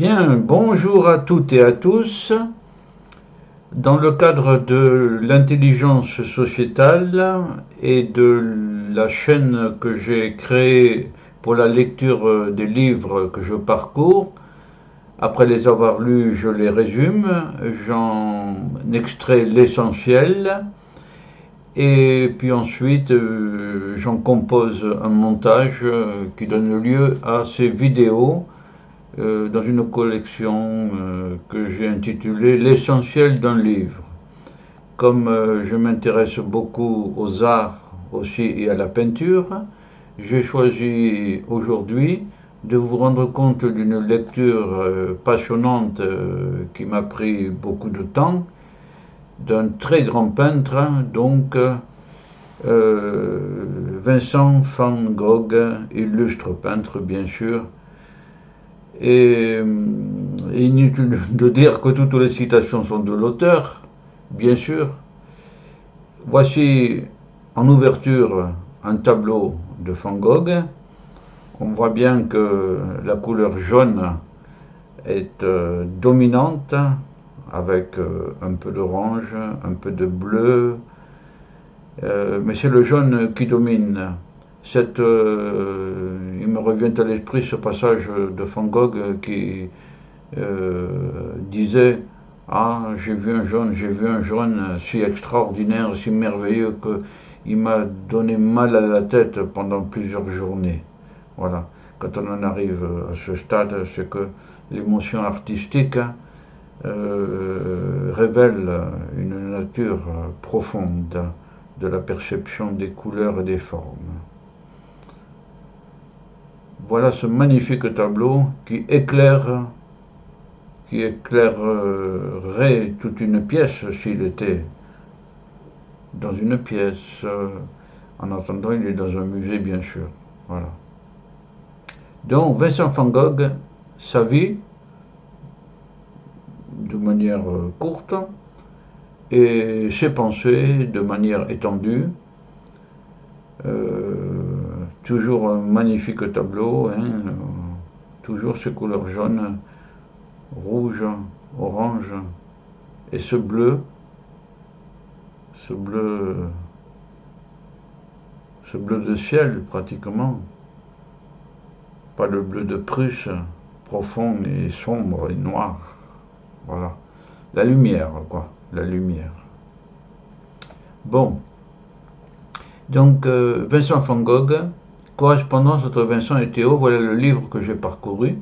Bien, bonjour à toutes et à tous. Dans le cadre de l'intelligence sociétale et de la chaîne que j'ai créée pour la lecture des livres que je parcours, après les avoir lus, je les résume, j'en extrais l'essentiel et puis ensuite j'en compose un montage qui donne lieu à ces vidéos dans une collection que j'ai intitulée L'essentiel d'un livre. Comme je m'intéresse beaucoup aux arts aussi et à la peinture, j'ai choisi aujourd'hui de vous rendre compte d'une lecture passionnante qui m'a pris beaucoup de temps, d'un très grand peintre, donc Vincent van Gogh, illustre peintre bien sûr. Et inutile de dire que toutes les citations sont de l'auteur, bien sûr. Voici en ouverture un tableau de Van Gogh. On voit bien que la couleur jaune est dominante, avec un peu d'orange, un peu de bleu, mais c'est le jaune qui domine. Il me revient à l'esprit ce passage de Van Gogh qui disait « Ah, j'ai vu un jaune si extraordinaire, si merveilleux qu'il m'a donné mal à la tête pendant plusieurs journées. » Voilà, quand on en arrive à ce stade, c'est que l'émotion artistique révèle une nature profonde de la perception des couleurs et des formes. Voilà ce magnifique tableau qui éclairerait toute une pièce s'il était dans une pièce. En attendant, il est dans un musée, bien sûr. Voilà. Donc, Vincent van Gogh, sa vie, de manière courte, et ses pensées, de manière étendue. Toujours un magnifique tableau, hein, toujours ces couleurs jaunes, rouge, orange, et ce bleu de ciel pratiquement, pas le bleu de Prusse, profond et sombre et noir, voilà, la lumière quoi, la lumière. Bon, donc Vincent van Gogh, correspondance entre Vincent et Théo, voilà le livre que j'ai parcouru,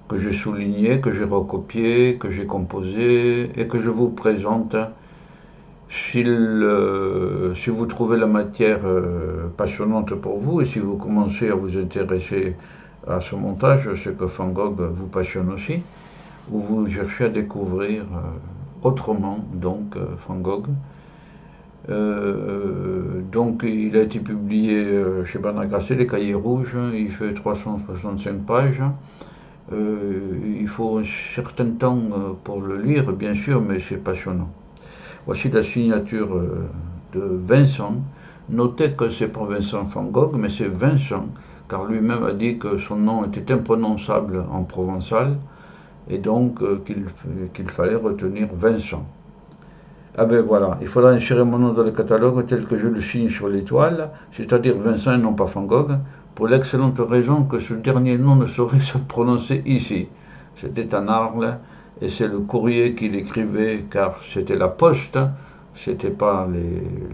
que j'ai souligné, que j'ai recopié, que j'ai composé et que je vous présente. Si vous trouvez la matière passionnante pour vous et si vous commencez à vous intéresser à ce montage, c'est que Van Gogh vous passionne aussi, ou vous cherchez à découvrir autrement donc Van Gogh. Donc il a été publié chez Bernard Grasset, Les Cahiers Rouges, il fait 365 pages. Il faut un certain temps pour le lire, bien sûr, mais c'est passionnant. Voici la signature de Vincent. Notez que c'est pas Vincent van Gogh, mais c'est Vincent, car lui-même a dit que son nom était imprononçable en provençal, et donc qu'il fallait retenir Vincent. Ah ben voilà, il faudra insérer mon nom dans le catalogue tel que je le signe sur l'étoile, c'est-à-dire Vincent et non pas Van Gogh, pour l'excellente raison que ce dernier nom ne saurait se prononcer ici. C'était en Arles, et c'est le courrier qu'il écrivait, car c'était la poste, c'était pas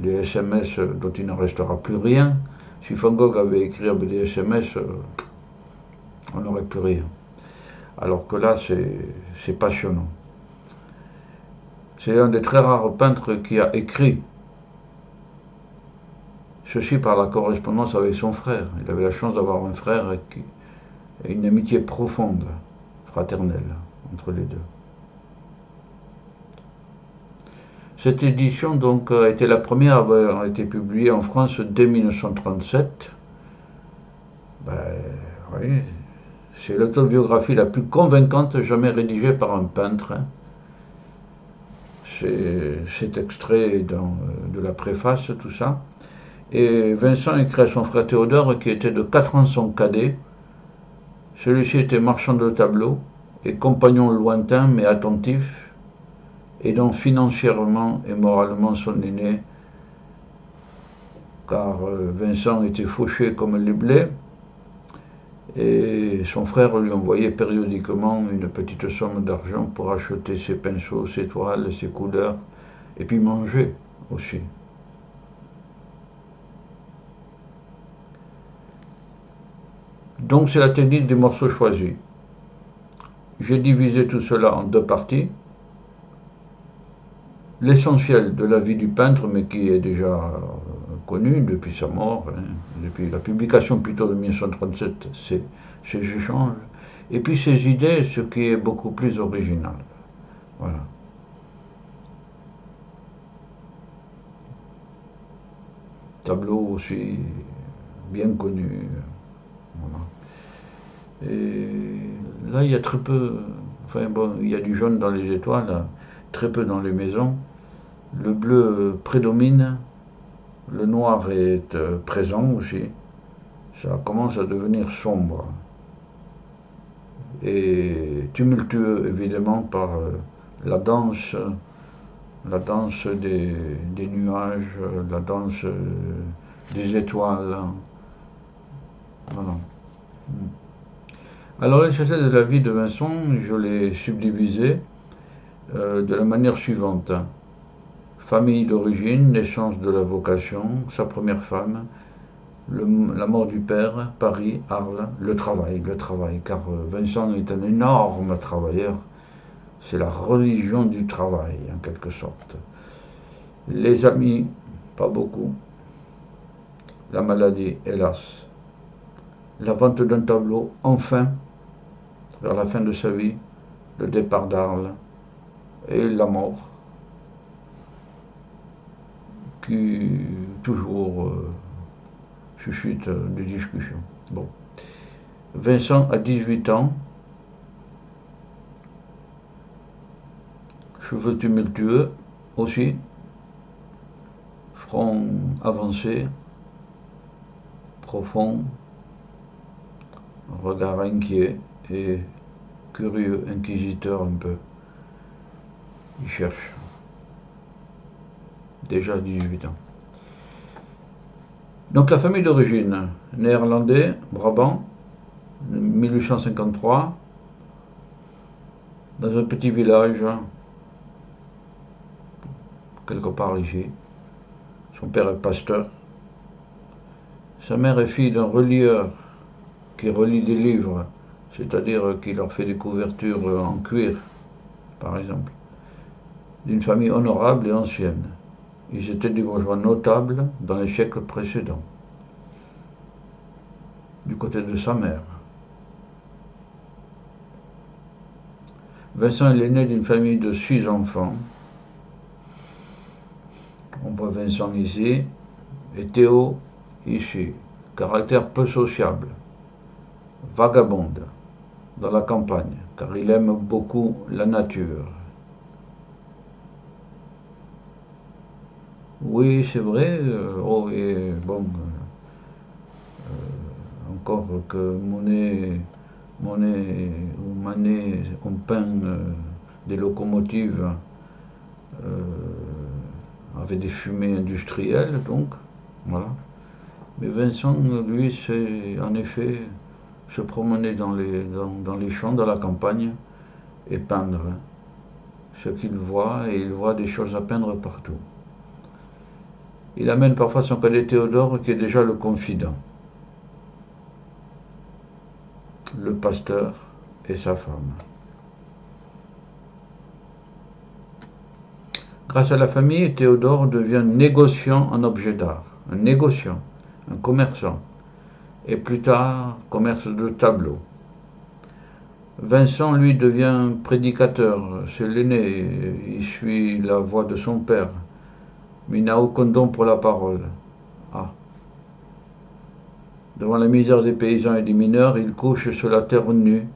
les SMS dont il ne restera plus rien. Si Van Gogh avait écrit avec des SMS, on n'aurait plus rien. Alors que là, c'est passionnant. C'est un des très rares peintres qui a écrit. Ceci par la correspondance avec son frère. Il avait la chance d'avoir un frère et une amitié profonde, fraternelle, entre les deux. Cette édition donc a été la première à avoir été publiée en France dès 1937. Oui, c'est l'autobiographie la plus convaincante jamais rédigée par un peintre. C'est extrait de la préface, tout ça. Et Vincent écrit à son frère Théodore, qui était de 4 ans son cadet. Celui-ci était marchand de tableaux, et compagnon lointain mais attentif, aidant financièrement et moralement son aîné, car Vincent était fauché comme les blés, et son frère lui envoyait périodiquement une petite somme d'argent pour acheter ses pinceaux, ses toiles, ses couleurs, et puis manger aussi. Donc c'est la technique des morceaux choisis. J'ai divisé tout cela en deux parties. L'essentiel de la vie du peintre, mais qui est déjà connu depuis sa mort, depuis la publication plutôt de 1937, ces échanges, et puis ses idées, ce qui est beaucoup plus original. Voilà. Tableau aussi bien connu. Voilà. Et là, il y a très peu, enfin bon, il y a du jaune dans les étoiles, très peu dans les maisons. Le bleu prédomine, le noir est présent aussi. Ça commence à devenir sombre et tumultueux évidemment par la danse des nuages, la danse des étoiles. Voilà. Alors l'essentiel de la vie de Vincent, je l'ai subdivisé de la manière suivante. Famille d'origine, naissance de la vocation, sa première femme, la mort du père, Paris, Arles, le travail, car Vincent est un énorme travailleur. C'est la religion du travail, en quelque sorte. Les amis, pas beaucoup. La maladie, hélas. La vente d'un tableau, enfin, vers la fin de sa vie, le départ d'Arles et la mort, qui toujours suscite des discussions. Bon. Vincent a 18 ans, cheveux tumultueux aussi, front avancé, profond, regard inquiet et curieux, inquisiteur un peu. Il cherche. Déjà 18 ans. Donc la famille d'origine, néerlandais, Brabant, 1853, dans un petit village, quelque part ici. Son père est pasteur. Sa mère est fille d'un relieur qui relit des livres, c'est-à-dire qui leur fait des couvertures en cuir, par exemple, d'une famille honorable et ancienne. Ils étaient des bourgeois notables dans les siècles précédents, du côté de sa mère. Vincent est l'aîné d'une famille de 6 enfants. On voit Vincent ici, et Théo ici. Caractère peu sociable, vagabonde dans la campagne, car il aime beaucoup la nature. Oui, c'est vrai. Oh, et bon, encore que Monet ou Manet ont peint des locomotives avec des fumées industrielles, donc, voilà. Mais Vincent, lui, c'est en effet se promener dans les champs, dans la campagne, et peindre ce qu'il voit, et il voit des choses à peindre partout. Il amène parfois son cadet Théodore, qui est déjà le confident, le pasteur et sa femme. Grâce à la famille, Théodore devient négociant en objets d'art, un négociant, un commerçant, et plus tard, commerce de tableaux. Vincent, lui, devient prédicateur, c'est l'aîné, il suit la voie de son père, mais il n'a aucun don pour la parole. Ah. Devant la misère des paysans et des mineurs, il couche sur la terre nue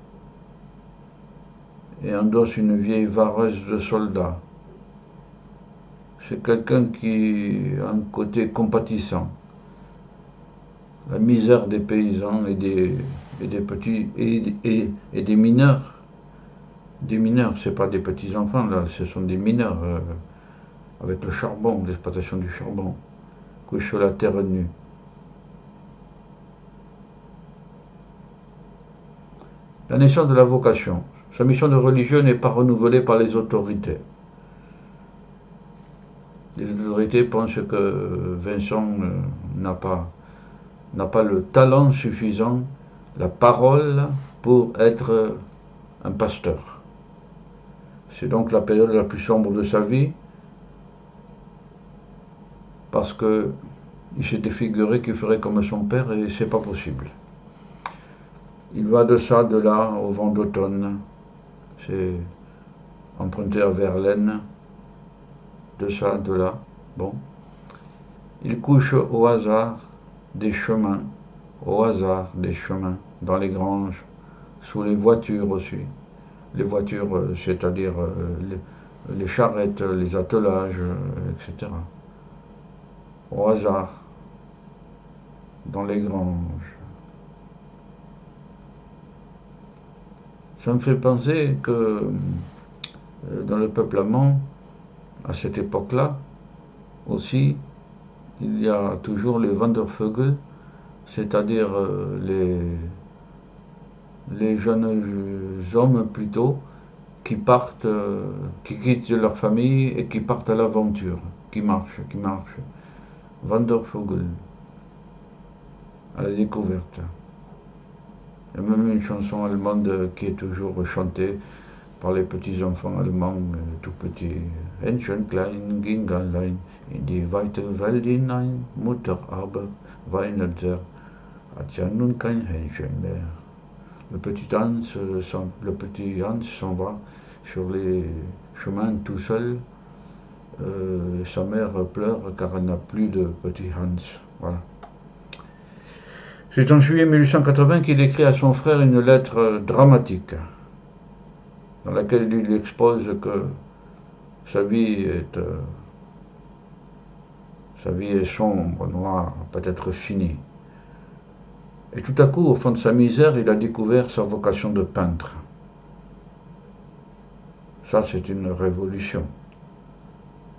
et endosse une vieille vareuse de soldat. C'est quelqu'un qui a un côté compatissant. La misère des paysans et des petits et des mineurs des mineurs, c'est pas des petits-enfants, là, ce sont des mineurs, avec le charbon, l'exploitation du charbon, couchent sur la terre nue. La naissance de la vocation. Sa mission de religieux n'est pas renouvelée par les autorités. Les autorités pensent que Vincent n'a pas le talent suffisant, la parole, pour être un pasteur. C'est donc la période la plus sombre de sa vie, parce qu'il s'était figuré qu'il ferait comme son père, et c'est pas possible. Il va de ça, de là, au vent d'automne. C'est emprunté à Verlaine. De ça, de là. Bon. Il couche au hasard des chemins, dans les granges, sous les voitures aussi. Les voitures, c'est-à-dire les charrettes, les attelages, etc. Au hasard, dans les granges. Ça me fait penser que dans le peuple allemand, à cette époque-là, aussi, il y a toujours les Wandervögel, c'est-à-dire les jeunes hommes plutôt, qui partent, qui quittent leur famille et qui partent à l'aventure, qui marchent. Wandervögel, à la découverte. Il y a même une chanson allemande qui est toujours chantée par les petits-enfants allemands, tout petits. Händchen klein ging allein in die weite Welt hinein, Mutter aber weinet sehr, hat ja nun kein Händchen mehr. Le petit Hans s'en va sur les chemins tout seul. Sa mère pleure car elle n'a plus de petit Hans. Voilà. C'est en juillet 1880 qu'il écrit à son frère une lettre dramatique, dans laquelle il lui expose que sa vie est sombre, noire, peut-être finie. Et tout à coup, au fond de sa misère, il a découvert sa vocation de peintre. Ça, c'est une révolution.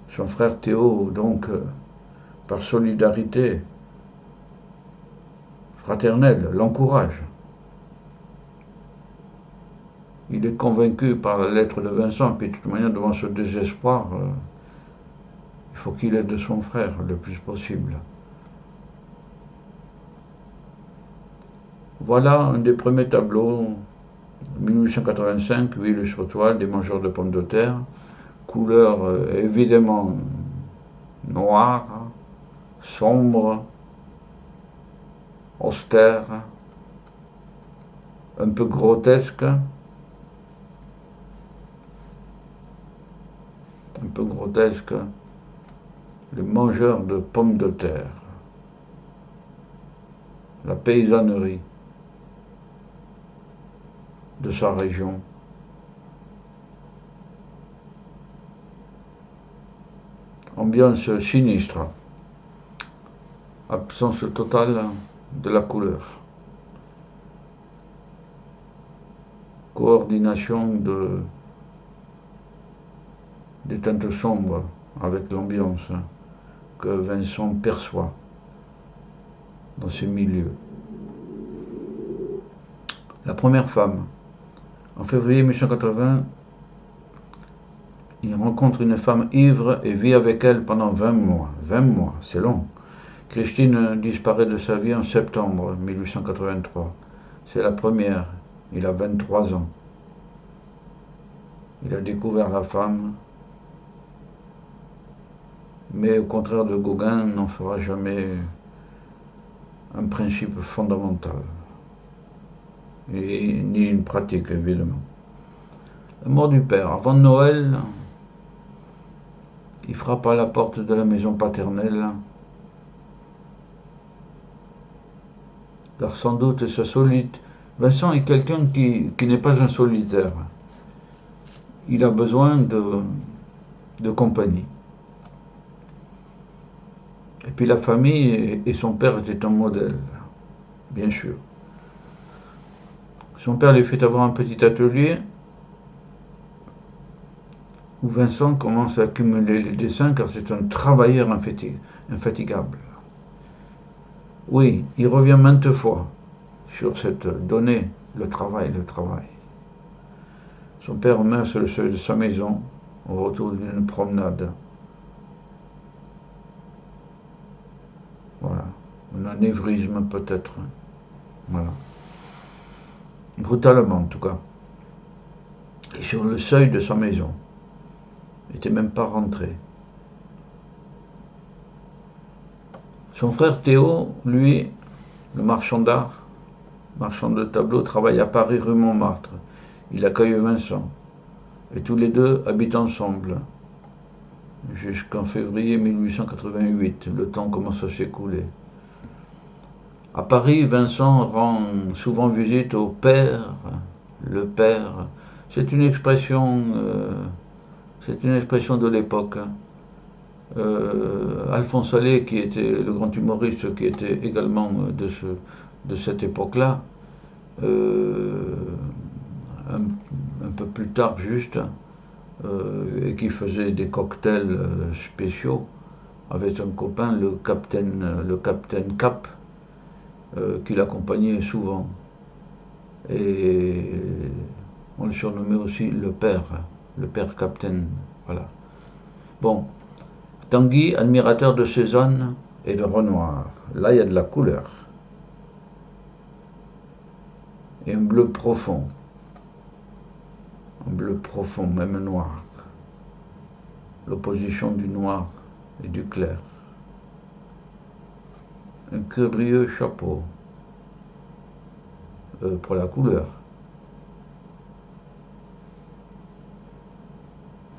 Son frère Théo, donc, par solidarité fraternelle, l'encourage. Il est convaincu par la lettre de Vincent, puis de toute manière, devant ce désespoir, il faut qu'il aide son frère le plus possible. Voilà un des premiers tableaux, 1885, huile sur toile, des mangeurs de pommes de terre, couleur évidemment noire, sombre, austère, un peu grotesque, les mangeurs de pommes de terre, la paysannerie de sa région. Ambiance sinistre, absence totale de la couleur, coordination des teintes sombres avec l'ambiance que Vincent perçoit dans ces milieux. La première femme. En février 1880, il rencontre une femme ivre et vit avec elle pendant 20 mois. 20 mois, c'est long. Christine disparaît de sa vie en septembre 1883. C'est la première. Il a 23 ans. Il a découvert la femme, mais au contraire de Gauguin, n'en fera jamais un principe fondamental, et ni une pratique, évidemment. La mort du père. Avant Noël, il frappe à la porte de la maison paternelle, car sans doute sa solitude. Vincent est quelqu'un qui n'est pas un solitaire. Il a besoin de compagnie. Et puis la famille et son père étaient un modèle, bien sûr. Son père lui fait avoir un petit atelier où Vincent commence à accumuler les dessins car c'est un travailleur infatigable. Oui, il revient maintes fois sur cette donnée, le travail, le travail. Son père meurt sur le seuil de sa maison, au retour d'une promenade. Voilà, un anévrisme peut-être. Voilà. Brutalement en tout cas. Et sur le seuil de sa maison. Il n'était même pas rentré. Son frère Théo, lui, le marchand d'art, marchand de tableaux, travaille à Paris rue Montmartre. Il accueille Vincent. Et tous les deux habitent ensemble. Jusqu'en février 1888, le temps commence à s'écouler. À Paris, Vincent rend souvent visite au père, le père. C'est une expression de l'époque. Alphonse Allais, qui était le grand humoriste, qui était également de cette époque-là, un peu plus tard juste, et qui faisait des cocktails spéciaux avec un copain, le capitaine Cap, qui l'accompagnait souvent. Et on le surnommait aussi le père capitaine. Voilà. Bon, Tanguy, admirateur de Cézanne et de Renoir. Là, il y a de la couleur. Et un bleu profond. Un bleu profond, même noir. L'opposition du noir et du clair. Un curieux chapeau pour la couleur.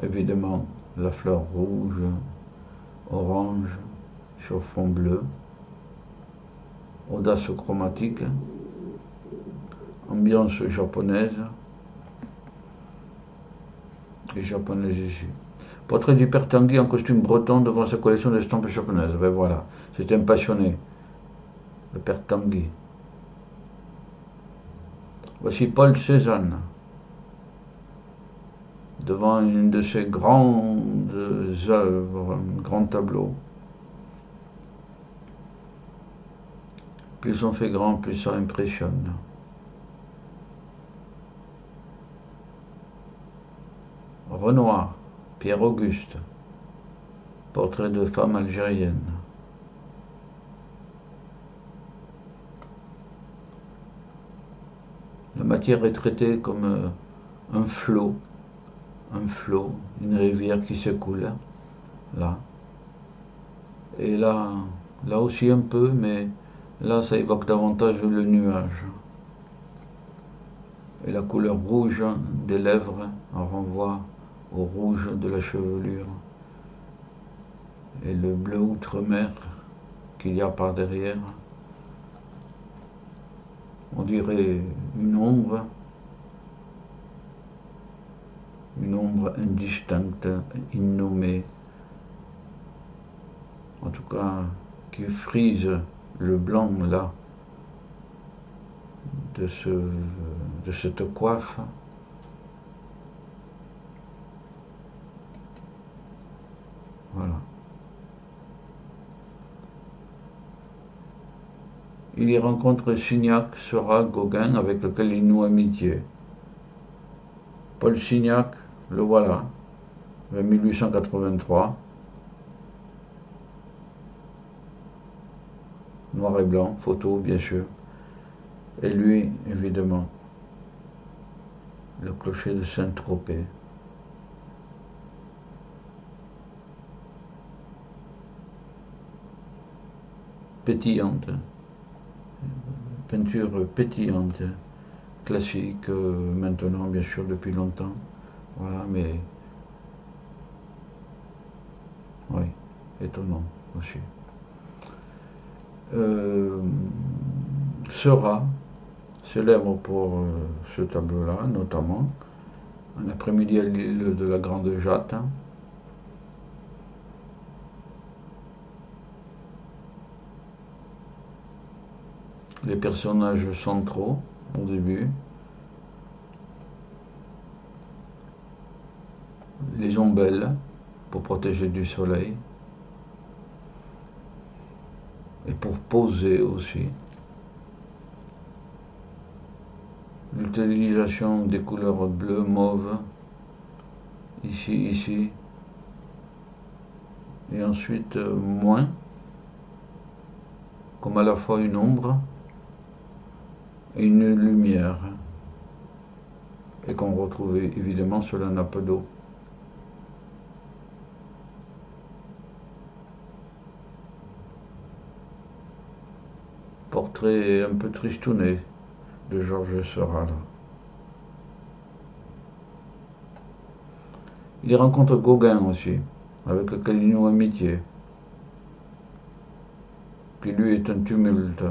Évidemment, la fleur rouge, orange sur fond bleu. Audace chromatique. Ambiance japonaise. Et japonaise ici. Portrait du père Tanguy en costume breton devant sa collection d'estampes japonaises. Ben voilà, c'est un passionné. Le père Tanguy. Voici Paul Cézanne, devant une de ses grandes œuvres, un grand tableau. Plus on fait grand, plus ça impressionne. Renoir, Pierre-Auguste, portrait de femme algérienne. La matière est traitée comme un flot, une rivière qui s'écoule, là. Et là aussi un peu, mais là ça évoque davantage le nuage. Et la couleur rouge des lèvres en renvoie au rouge de la chevelure. Et le bleu outre-mer qu'il y a par derrière. On dirait une ombre indistincte, innommée, en tout cas qui frise le blanc là de cette coiffe. Voilà. Il y rencontre Signac, Seurat, Gauguin, avec lequel il noue amitié. Paul Signac, le voilà, en 1883. Noir et blanc, photo bien sûr. Et lui, évidemment, le clocher de Saint-Tropez. Pétillante, peinture pétillante, classique maintenant bien sûr depuis longtemps, voilà, mais oui, étonnant aussi. Seurat, célèbre pour ce tableau-là notamment, un après-midi à l'île de la Grande Jatte. Les personnages centraux au début, les ombelles pour protéger du soleil et pour poser aussi. L'utilisation des couleurs bleu, mauve, ici, et ensuite moins, comme à la fois une ombre et une lumière, et qu'on retrouve évidemment sur la nappe d'eau. Portrait un peu tristouné de Georges Seurat. Il rencontre Gauguin aussi, avec lequel il noue amitié, qui lui est un tumulte.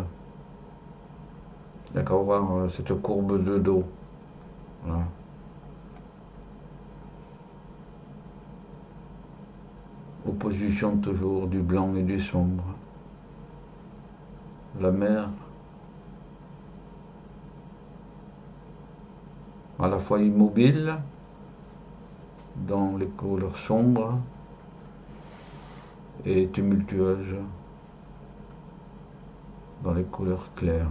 Il n'y a qu'à voir cette courbe de dos. Voilà. Opposition toujours du blanc et du sombre. La mer, à la fois immobile, dans les couleurs sombres, et tumultueuse, dans les couleurs claires.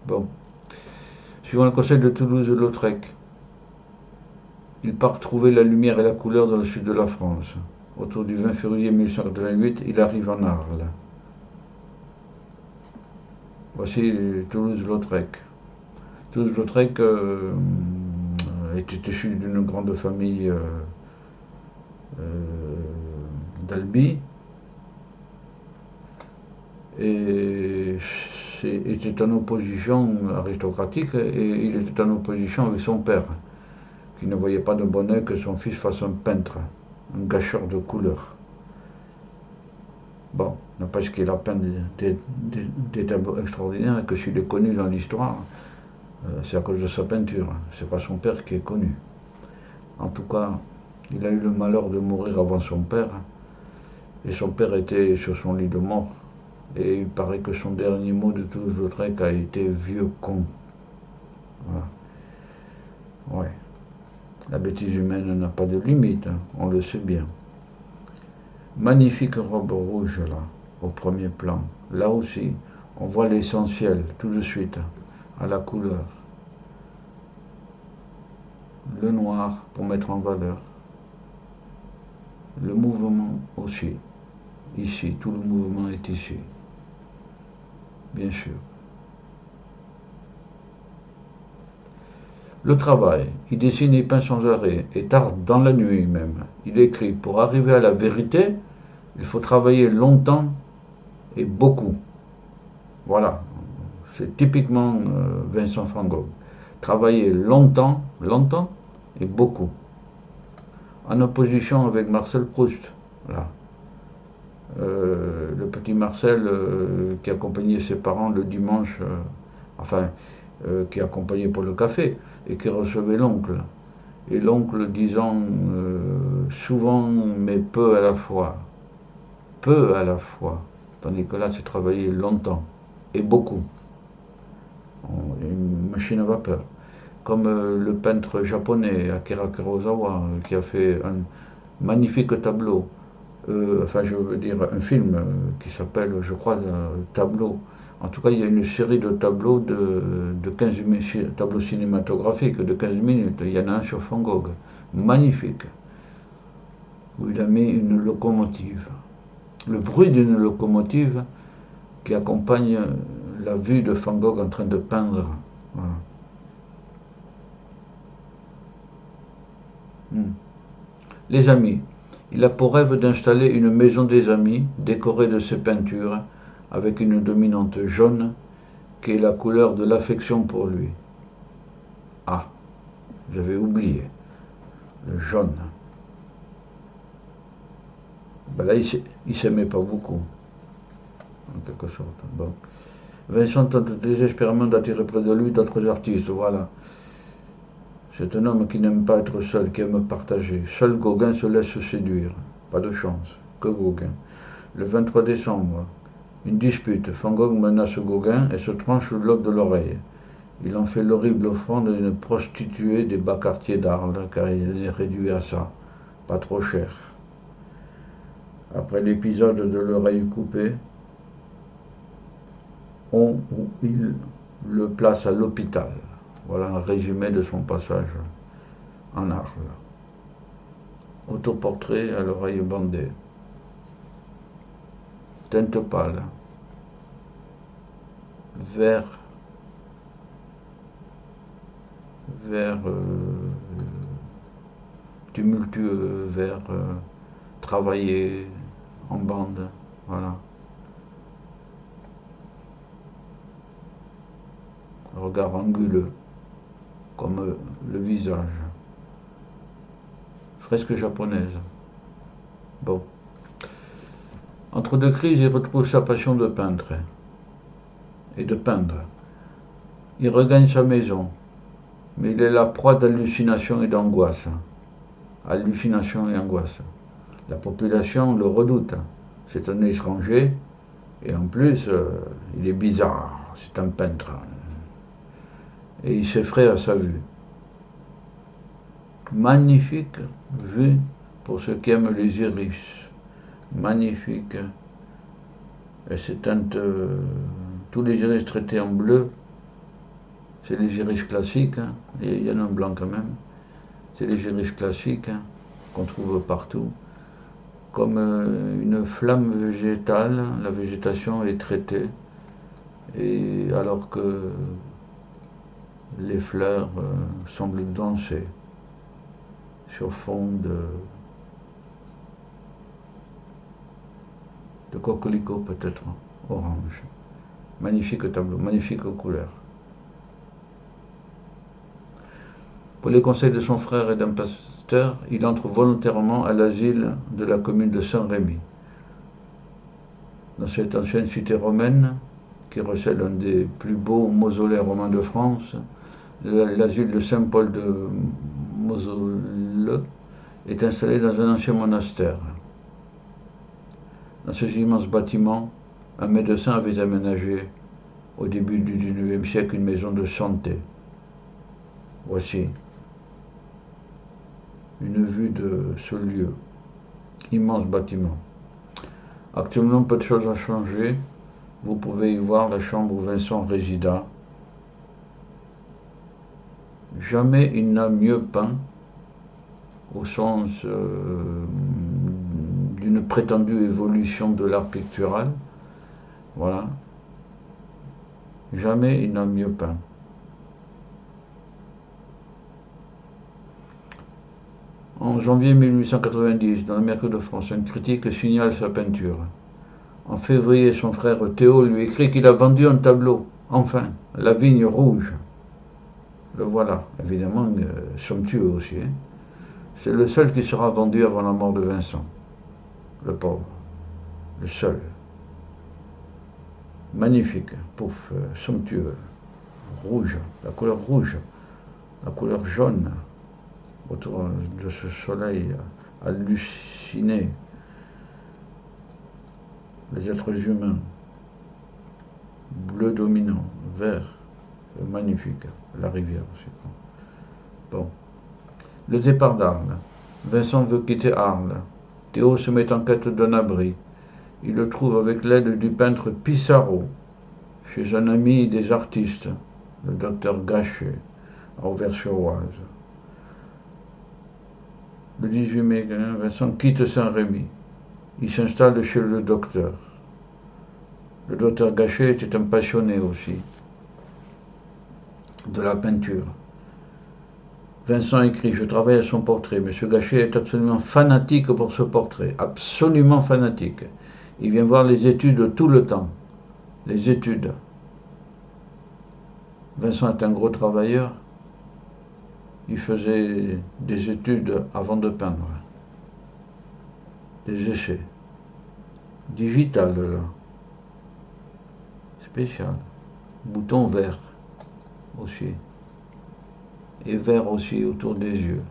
Bon, suivant le conseil de Toulouse-Lautrec, il part trouver la lumière et la couleur dans le sud de la France. Autour du 20 février 1888, il arrive en Arles. Voici Toulouse-Lautrec. Toulouse-Lautrec était issu d'une grande famille d'Albi et était en opposition aristocratique et il était en opposition avec son père, qui ne voyait pas de bon oeil que son fils fasse un peintre, un gâcheur de couleurs. Bon, n'empêche qu'il a peint des tableaux extraordinaires et que s'il est connu dans l'histoire, c'est à cause de sa peinture, c'est pas son père qui est connu. En tout cas, il a eu le malheur de mourir avant son père, et son père était sur son lit de mort, et il paraît que son dernier mot de Toulouse-Lautrec a été « vieux con ». Voilà. Ouais. La bêtise humaine n'a pas de limite, hein, on le sait bien. Magnifique robe rouge là, au premier plan. Là aussi, on voit l'essentiel tout de suite, à la couleur. Le noir pour mettre en valeur. Le mouvement aussi. Ici, tout le mouvement est ici. Bien sûr. Le travail, il dessine et peint sans arrêt, et tard dans la nuit même. Il écrit, pour arriver à la vérité, il faut travailler longtemps et beaucoup. Voilà, c'est typiquement Vincent van Gogh. Travailler longtemps et beaucoup. En opposition avec Marcel Proust. Voilà. Le petit Marcel qui accompagnait ses parents le dimanche, qui accompagnait pour le café et qui recevait l'oncle. Et l'oncle disant souvent mais peu à la fois. Peu à la fois. Tandis que là, c'est travailler longtemps et beaucoup. Une machine à vapeur. Comme le peintre japonais Akira Kurosawa qui a fait un magnifique tableau. Je veux dire un film qui s'appelle, je crois, Tableau. En tout cas, il y a une série de tableaux de 15 minutes, tableaux cinématographiques de 15 minutes. Il y en a un sur Van Gogh, magnifique, où il a mis une locomotive. Le bruit d'une locomotive qui accompagne la vue de Van Gogh en train de peindre. Voilà. Les amis. Il a pour rêve d'installer une maison des amis décorée de ses peintures avec une dominante jaune qui est la couleur de l'affection pour lui. Ah, j'avais oublié. Le jaune. Ben là, il s'aimait pas beaucoup, en quelque sorte. Bon. Vincent tente désespérément d'attirer près de lui d'autres artistes, voilà. C'est un homme qui n'aime pas être seul, qui aime partager. Seul Gauguin se laisse séduire. Pas de chance, que Gauguin. Le 23 décembre, une dispute. Van Gogh menace Gauguin et se tranche le lobe de l'oreille. Il en fait l'horrible offrande à une prostituée des bas quartiers d'Arles, car il est réduit à ça, pas trop cher. Après l'épisode de l'oreille coupée, il le place à l'hôpital. Voilà un résumé de son passage en Arles. Autoportrait à l'oreille bandée. Teinte pâle. Vert tumultueux, vert travaillé en bande, voilà. Regard anguleux, comme le visage. Fresque japonaise. Bon. Entre deux crises, il retrouve sa passion de peintre et de peindre. Il regagne sa maison, mais il est la proie d'hallucinations et d'angoisse. Hallucinations et angoisse. La population le redoute. C'est un étranger, et en plus, il est bizarre. C'est un peintre. Et il s'effraie à sa vue. Magnifique vue pour ceux qui aiment les iris. Magnifique. Et c'est tous les iris traités en bleu. C'est les iris classiques. Il y en a un blanc quand même. C'est les iris classiques qu'on trouve partout. Comme une flamme végétale, la végétation est traitée. Et alors que les fleurs semblent danser sur fond de coquelicot peut-être, orange. Magnifique tableau, magnifique couleur. Pour les conseils de son frère et d'un pasteur, il entre volontairement à l'asile de la commune de Saint-Rémy. Dans cette ancienne cité romaine, qui recèle un des plus beaux mausolées romains de France, l'asile de Saint-Paul de Mausoleux est installé dans un ancien monastère. Dans ces immenses bâtiments, un médecin avait aménagé au début du XIXe siècle une maison de santé. Voici une vue de ce lieu, immense bâtiment. Actuellement, peu de choses ont changé. Vous pouvez y voir la chambre où Vincent résida. Jamais il n'a mieux peint, au sens d'une prétendue évolution de l'art pictural. Voilà. Jamais il n'a mieux peint. En janvier 1890, dans le Mercure de France, un critique signale sa peinture. En février, son frère Théo lui écrit qu'il a vendu un tableau. Enfin, La Vigne Rouge. Le voilà, évidemment, somptueux aussi. Hein. C'est le seul qui sera vendu avant la mort de Vincent. Le pauvre. Le seul. Magnifique, pouf, somptueux. Rouge, la couleur jaune. Autour de ce soleil halluciné, les êtres humains, bleu dominant, vert, magnifique, la rivière aussi. Bon, le départ d'Arles. Vincent veut quitter Arles. Théo se met en quête d'un abri. Il le trouve avec l'aide du peintre Pissarro, chez un ami des artistes, le docteur Gachet, à Auvers-sur-Oise. Le 18 mai, Vincent quitte Saint-Rémy. Il s'installe chez le docteur. Le docteur Gachet était un passionné aussi de la peinture. Vincent écrit: je travaille à son portrait. Monsieur Gachet est absolument fanatique pour ce portrait, absolument fanatique. Il vient voir les études tout le temps. Les études. Vincent est un gros travailleur. Il faisait des études avant de peindre, des essais, digital là, spécial, bouton vert aussi, et vert aussi autour des yeux.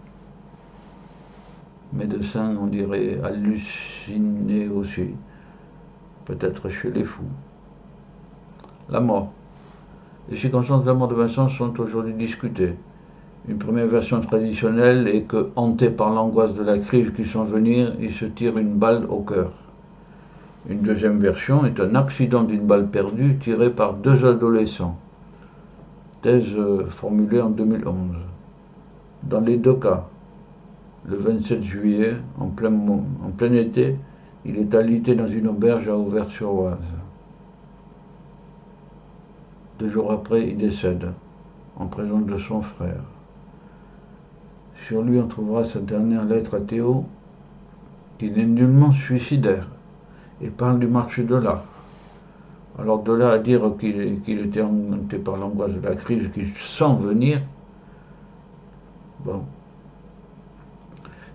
Médecin, on dirait halluciné aussi, peut-être chez les fous. La mort. Les circonstances de la mort de Vincent sont aujourd'hui discutées. Une première version traditionnelle est que, hanté par l'angoisse de la crise qui sent venir, il se tire une balle au cœur. Une deuxième version est un accident d'une balle perdue tirée par deux adolescents. Thèse formulée en 2011. Dans les deux cas, le 27 juillet, en plein été, il est alité dans une auberge à Auvers-sur-Oise. 2 jours après, il décède, en présence de son frère. Sur lui, on trouvera sa dernière lettre à Théo, qui n'est nullement suicidaire, et parle du marché de l'art. Alors de là à dire qu'il était hanté par l'angoisse de la crise, qu'il sent venir, bon.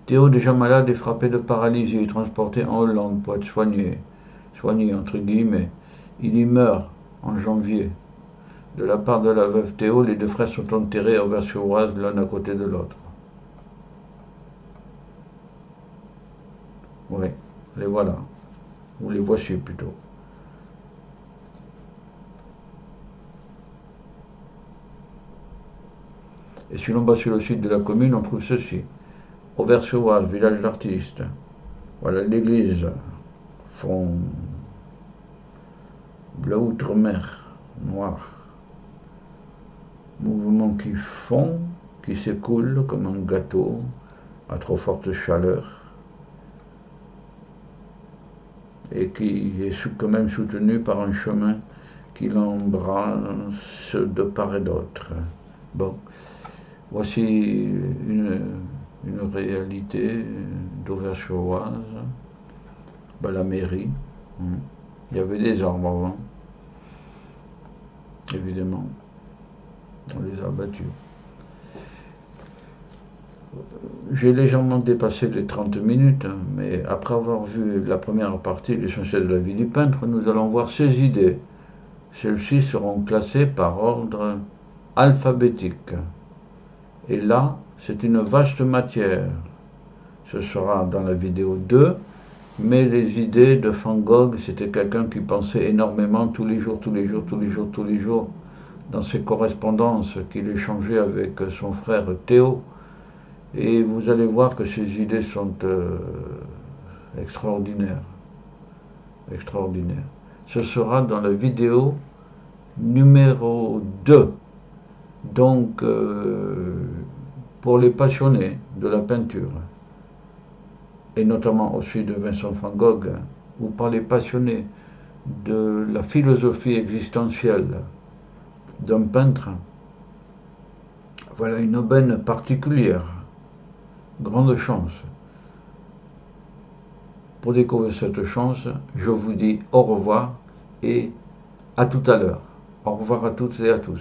Théo, déjà malade et frappé de paralysie, est transporté en Hollande pour être soigné entre guillemets. Il y meurt en janvier. De la part de la veuve Théo, les deux frères sont enterrés à Auvers-sur-Oise, l'un à côté de l'autre. Oui, les voilà. Ou les voici plutôt. Et si l'on va sur le site de la commune, on trouve ceci. Auvers-sur-Oise, village d'artistes. Voilà l'église. Fond bleu outre-mer, noir. Mouvement qui fond, qui s'écoule comme un gâteau à trop forte chaleur et qui est quand même soutenu par un chemin qui l'embrasse de part et d'autre. Bon, voici une réalité d'Auvers-sur-Oise, la mairie. Il y avait des arbres avant, évidemment. On les a abattus. J'ai légèrement dépassé les 30 minutes, mais après avoir vu la première partie, l'essentiel de la vie du peintre, nous allons voir ses idées. Celles-ci seront classées par ordre alphabétique. Et là, c'est une vaste matière. Ce sera dans la vidéo 2, mais les idées de Van Gogh, c'était quelqu'un qui pensait énormément tous les jours, dans ses correspondances qu'il échangeait avec son frère Théo. Et vous allez voir que ces idées sont extraordinaires. Extraordinaires. Ce sera dans la vidéo numéro 2. Donc, pour les passionnés de la peinture, et notamment aussi de Vincent van Gogh, ou par les passionnés de la philosophie existentielle d'un peintre, voilà une aubaine particulière. Grande chance. Pour découvrir cette chance, je vous dis au revoir et à tout à l'heure. Au revoir à toutes et à tous.